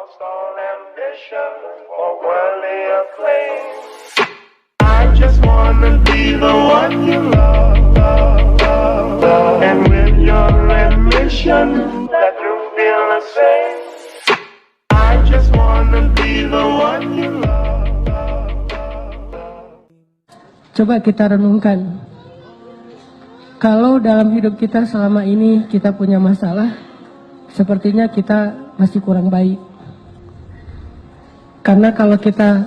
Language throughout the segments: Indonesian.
lost all ambition for worldly acclaim. I just wanna be the one you love, and with your admission that you feel the same. I just wanna be the one you love. Coba kita renungkan, kalau dalam hidup kita selama ini kita punya masalah, sepertinya kita masih kurang baik. Karena kalau kita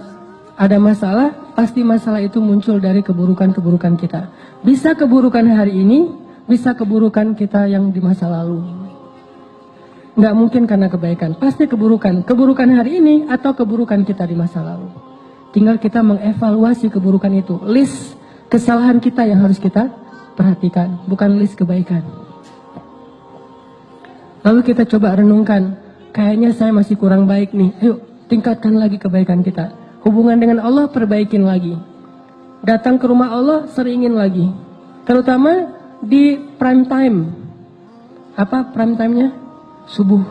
ada masalah, pasti masalah itu muncul dari keburukan-keburukan kita. Bisa keburukan hari ini, bisa keburukan kita yang di masa lalu. Nggak mungkin karena kebaikan, pasti keburukan. Keburukan hari ini atau keburukan kita di masa lalu. Tinggal kita mengevaluasi keburukan itu. List kesalahan kita yang harus kita perhatikan, bukan list kebaikan. Lalu kita coba renungkan, kayaknya saya masih kurang baik nih. Yuk, tingkatkan lagi kebaikan kita. Hubungan dengan Allah perbaikin lagi. Datang ke rumah Allah seringin lagi. Terutama di prime time. Apa prime time-nya? Subuh.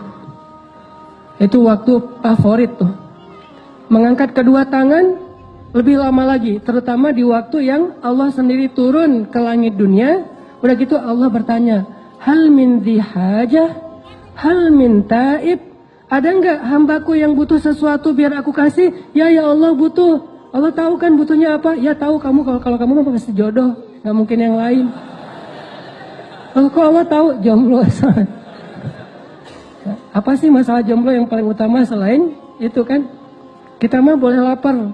Itu waktu favorit tuh. Mengangkat kedua tangan lebih lama lagi, terutama di waktu yang Allah sendiri turun ke langit dunia. Udah gitu Allah bertanya, hal min hajah, hal min taib, ada nggak hambaku yang butuh sesuatu biar aku kasih? Ya Allah butuh. Allah tahu kan butuhnya apa? Ya tahu kamu, kalau kamu mau kasih jodoh, nggak mungkin yang lain. Kok Allah tahu? Jomblo. Apa sih masalah jomblo yang paling utama selain itu kan? Kita mah boleh lapar,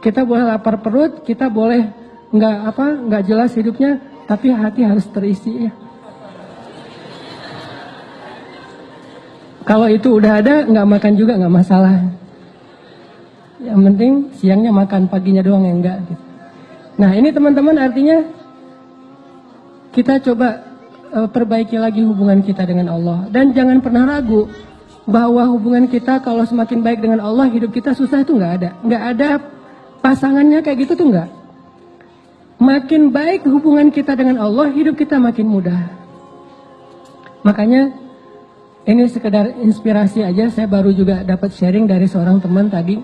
kita boleh lapar perut, kita boleh nggak jelas hidupnya, tapi hati harus terisi ya. Kalau itu udah ada, nggak makan juga nggak masalah. Yang penting siangnya makan, paginya doang yang enggak. Gitu. Nah ini teman-teman artinya kita coba perbaiki lagi hubungan kita dengan Allah, dan jangan pernah ragu bahwa hubungan kita kalau semakin baik dengan Allah, hidup kita susah itu nggak ada pasangannya kayak gitu tuh nggak. Makin baik hubungan kita dengan Allah, hidup kita makin mudah. Makanya ini sekedar inspirasi aja, saya baru juga dapat sharing dari seorang teman tadi.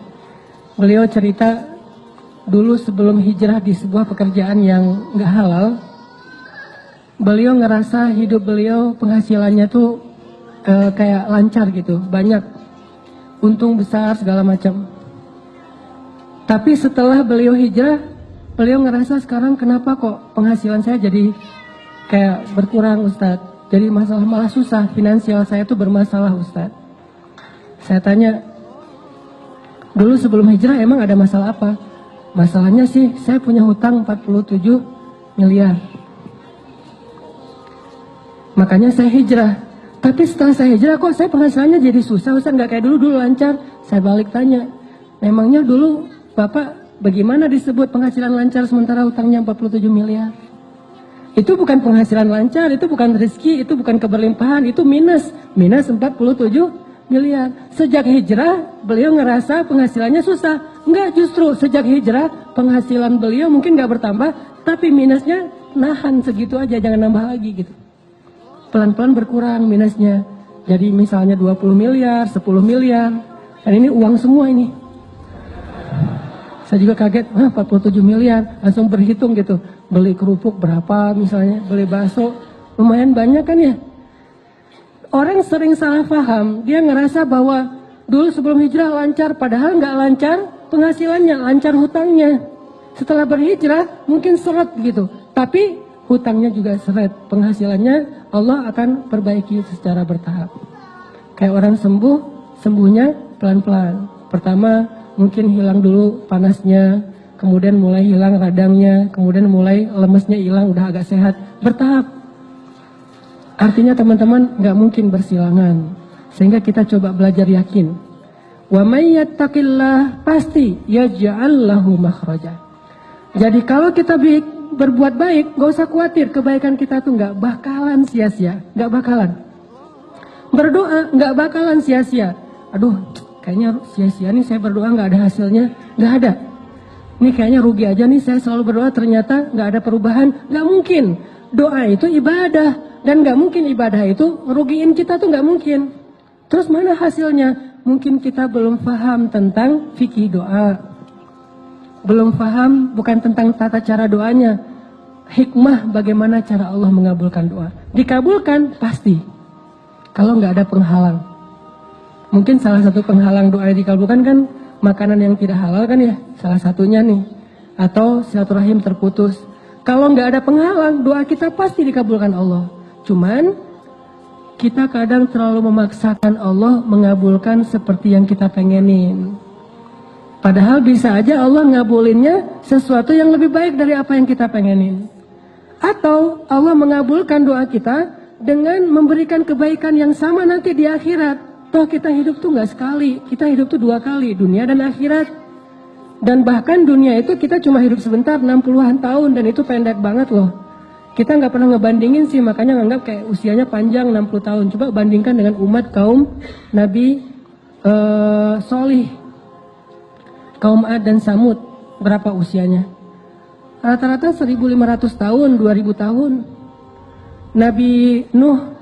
Beliau cerita dulu sebelum hijrah di sebuah pekerjaan yang nggak halal, beliau ngerasa hidup beliau penghasilannya tuh kayak lancar gitu, banyak untung besar segala macam. Tapi setelah beliau hijrah, beliau ngerasa sekarang kenapa kok penghasilan saya jadi kayak berkurang Ustadz. Jadi malah susah, finansial saya tuh bermasalah Ustadz. Saya tanya, dulu sebelum hijrah emang ada masalah apa? Masalahnya sih saya punya hutang 47 miliar. Makanya saya hijrah. Tapi setelah saya hijrah kok saya penghasilannya jadi susah Ustaz, nggak kayak dulu lancar. Saya balik tanya, memangnya dulu Bapak bagaimana disebut penghasilan lancar sementara hutangnya 47 miliar? Itu bukan penghasilan lancar, itu bukan rezeki, itu bukan keberlimpahan, itu minus 47 miliar. Sejak hijrah beliau ngerasa penghasilannya susah. Enggak, justru sejak hijrah penghasilan beliau mungkin nggak bertambah, tapi minusnya nahan segitu aja, jangan nambah lagi gitu. Pelan-pelan berkurang minusnya. Jadi misalnya 20 miliar, 10 miliar. Dan ini uang semua ini. Saya juga kaget, 47 miliar. Langsung berhitung gitu. Beli kerupuk berapa misalnya, beli bakso. Lumayan banyak kan ya. Orang sering salah paham. Dia ngerasa bahwa dulu sebelum hijrah lancar. Padahal nggak lancar penghasilannya, lancar hutangnya. Setelah berhijrah mungkin seret gitu. Tapi hutangnya juga seret, penghasilannya Allah akan perbaiki secara bertahap. Kayak orang sembuhnya pelan-pelan. Pertama mungkin hilang dulu panasnya, kemudian mulai hilang radangnya, kemudian mulai lemesnya hilang, udah agak sehat, bertahap. Artinya teman-teman nggak mungkin bersilangan. Sehingga kita coba belajar yakin. Wa may yattaqillah, pasti yaj'al lahu makhraja. Jadi kalau kita berbuat baik, gak usah khawatir, kebaikan kita tuh gak bakalan sia-sia, gak bakalan. Berdoa gak bakalan sia-sia. Aduh, kayaknya sia-sia nih saya berdoa gak ada hasilnya, gak ada. Ini kayaknya rugi aja nih saya selalu berdoa ternyata gak ada perubahan, gak mungkin. Doa itu ibadah, dan gak mungkin ibadah itu ngerugiin kita tuh gak mungkin. Terus mana hasilnya? mungkin kita belum paham tentang fikih doa. Belum paham bukan tentang tata cara doanya. Hikmah bagaimana cara Allah mengabulkan doa. Dikabulkan pasti. Kalau nggak ada penghalang. Mungkin salah satu penghalang doa yang dikabulkan kan makanan yang tidak halal kan ya. Salah satunya nih. Atau silaturahim terputus. Kalau nggak ada penghalang, doa kita pasti dikabulkan Allah. Cuman kita kadang terlalu memaksakan Allah mengabulkan seperti yang kita pengenin. Padahal bisa aja Allah ngabulinnya sesuatu yang lebih baik dari apa yang kita pengenin. Atau Allah mengabulkan doa kita dengan memberikan kebaikan yang sama nanti di akhirat. Toh kita hidup tuh nggak sekali, kita hidup tuh 2 kali, dunia dan akhirat. Dan bahkan dunia itu kita cuma hidup sebentar, 60-an tahun, dan itu pendek banget loh. Kita nggak pernah ngebandingin sih, makanya nganggap kayak usianya panjang 60 tahun. Coba bandingkan dengan umat kaum Nabi Solih, kaum Ad dan Samud, berapa usianya? Rata-rata 1500 tahun, 2000 tahun. Nabi Nuh,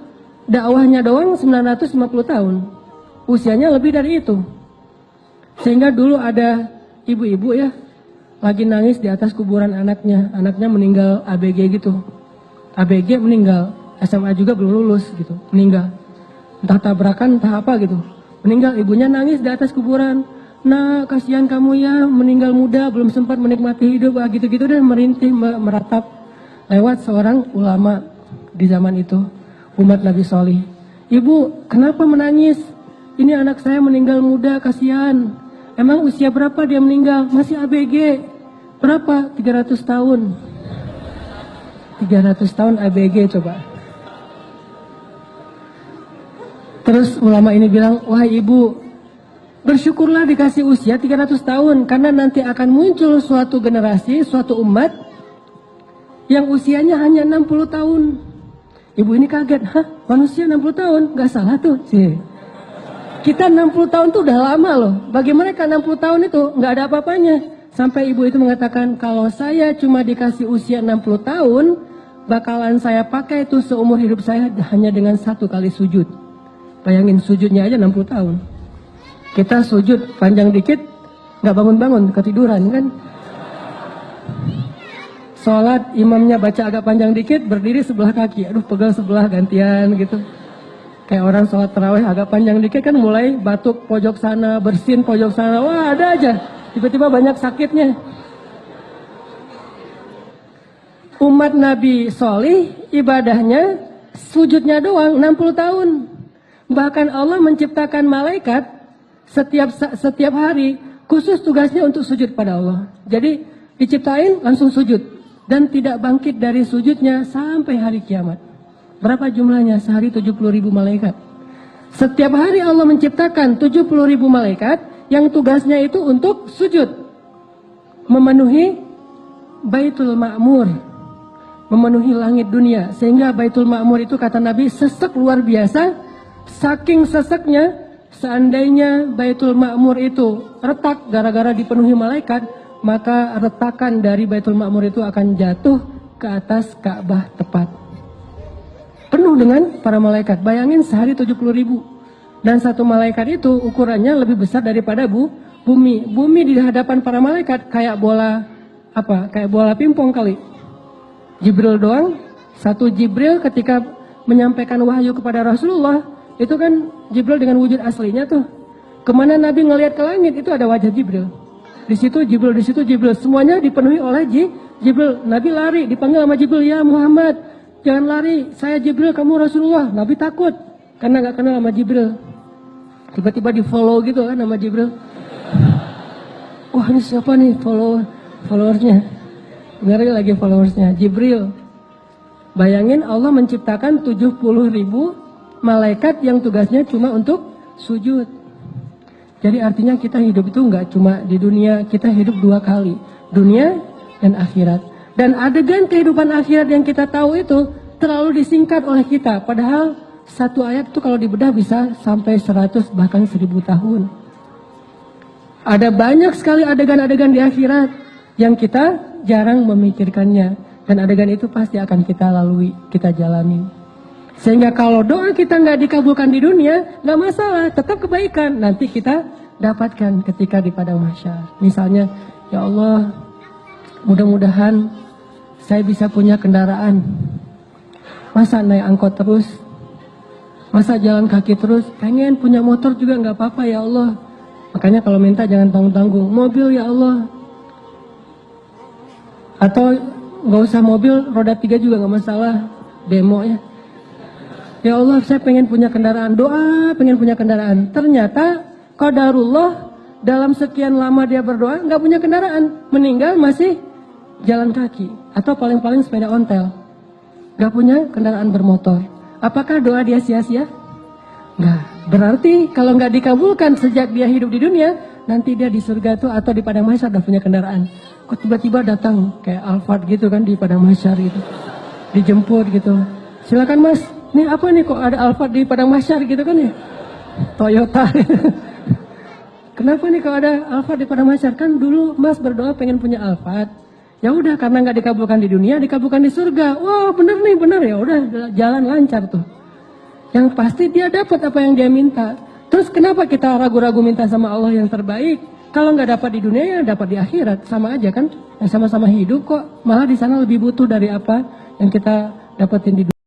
dakwahnya doang 950 tahun. Usianya lebih dari itu. Sehingga dulu ada ibu-ibu ya, lagi nangis di atas kuburan anaknya. Anaknya meninggal ABG gitu. ABG meninggal, SMA juga belum lulus gitu, meninggal. Entah tabrakan, entah apa gitu. Meninggal, ibunya nangis di atas kuburan. Nah, kasihan kamu ya, meninggal muda, belum sempat menikmati hidup, gitu-gitu dan merintih, meratap. Lewat seorang ulama di zaman itu, umat Nabi Solih. Ibu, kenapa menangis? Ini anak saya meninggal muda, kasihan. Emang usia berapa dia meninggal? Masih ABG. Berapa? 300 tahun. 300 tahun ABG coba. Terus ulama ini bilang, wah ibu, bersyukurlah dikasih usia 300 tahun. Karena nanti akan muncul suatu generasi, suatu umat yang usianya hanya 60 tahun. Ibu ini kaget, hah manusia 60 tahun? Gak salah tuh sih. Kita 60 tahun tuh udah lama loh. Bagi mereka 60 tahun itu gak ada apa-apanya. Sampai ibu itu mengatakan, kalau saya cuma dikasih usia 60 tahun, bakalan saya pakai itu seumur hidup saya hanya dengan 1 kali sujud. Bayangin sujudnya aja 60 tahun. Kita sujud panjang dikit, gak bangun-bangun, ketiduran kan. Sholat imamnya baca agak panjang dikit, berdiri sebelah kaki. Aduh pegal sebelah gantian gitu. Kayak orang sholat tarawih agak panjang dikit kan mulai batuk pojok sana, bersin pojok sana. Wah ada aja. Tiba-tiba banyak sakitnya. Umat Nabi Solih ibadahnya sujudnya doang 60 tahun. Bahkan Allah menciptakan malaikat setiap hari khusus tugasnya untuk sujud pada Allah. Jadi diciptain langsung sujud dan tidak bangkit dari sujudnya sampai hari kiamat. Berapa jumlahnya? Sehari 70.000 malaikat. Setiap hari Allah menciptakan 70.000 malaikat yang tugasnya itu untuk sujud. Memenuhi Baitul Ma'mur. Memenuhi langit dunia. Sehingga Baitul Ma'mur itu kata Nabi sesek luar biasa. Saking seseknya, seandainya Baitul Ma'mur itu retak gara-gara dipenuhi malaikat, maka retakan dari Baitul Ma'mur itu akan jatuh ke atas Ka'bah tepat. Penuh dengan para malaikat. Bayangin sehari 70.000. Dan satu malaikat itu ukurannya lebih besar daripada bumi. Bumi di hadapan para malaikat kayak bola kayak bola pingpong kali. Jibril doang. Satu Jibril ketika menyampaikan wahyu kepada Rasulullah, itu kan Jibril dengan wujud aslinya tuh. Kemana Nabi ngelihat ke langit itu ada wajah Jibril. Di situ Jibril, di situ Jibril. Semuanya dipenuhi oleh Jibril. Nabi lari, dipanggil sama Jibril, ya Muhammad, jangan lari, saya Jibril, kamu Rasulullah. Nabi takut karena gak kenal sama Jibril. Tiba-tiba di follow gitu kan sama Jibril. Wah ini siapa nih followersnya? Ngeri lagi followersnya, Jibril. Bayangin Allah menciptakan 70.000 malaikat yang tugasnya cuma untuk sujud. Jadi artinya kita hidup itu nggak cuma di dunia, kita hidup 2 kali, dunia dan akhirat. Dan adegan kehidupan akhirat yang kita tahu itu terlalu disingkat oleh kita. Padahal satu ayat itu kalau dibedah bisa sampai 100 bahkan 1000 tahun. Ada banyak sekali adegan-adegan di akhirat yang kita jarang memikirkannya. Dan adegan itu pasti akan kita lalui, kita jalani. Sehingga kalau doa kita nggak dikabulkan di dunia, nggak masalah, tetap kebaikan. Nanti kita dapatkan ketika di padang mahsyar. Misalnya, ya Allah, mudah-mudahan saya bisa punya kendaraan. Masa naik angkot terus? Masa jalan kaki terus? Pengen punya motor juga nggak apa-apa ya Allah. Makanya kalau minta jangan tanggung-tanggung. Mobil ya Allah. Atau nggak usah mobil, roda 3 juga nggak masalah. Demo ya. Ya Allah, saya pengen punya kendaraan. Doa, pengen punya kendaraan. Ternyata qadarullah, dalam sekian lama dia berdoa nggak punya kendaraan, meninggal masih jalan kaki atau paling-paling sepeda ontel, nggak punya kendaraan bermotor. Apakah doa dia sia-sia? Nggak. Berarti kalau nggak dikabulkan sejak dia hidup di dunia, nanti dia di surga itu atau di padang mahsyar udah punya kendaraan. Kok tiba-tiba datang kayak Alphard gitu kan di padang mahsyar gitu, dijemput gitu. Silakan Mas, ini apa nih kok ada Alphard di padang mahsyar gitu kan ya? Toyota. Kenapa nih kalau ada Alphard di padang mahsyar? Kan dulu Mas berdoa pengen punya Alphard. Ya udah, karena nggak dikabulkan di dunia, dikabulkan di surga. Wah, bener nih, bener ya. Udah jalan lancar tuh. Yang pasti dia dapat apa yang dia minta. Terus kenapa kita ragu-ragu minta sama Allah yang terbaik? Kalau nggak dapat di dunia ya dapat di akhirat, sama aja kan? Yang sama-sama hidup kok. Malah di sana lebih butuh dari apa yang kita dapetin di dunia.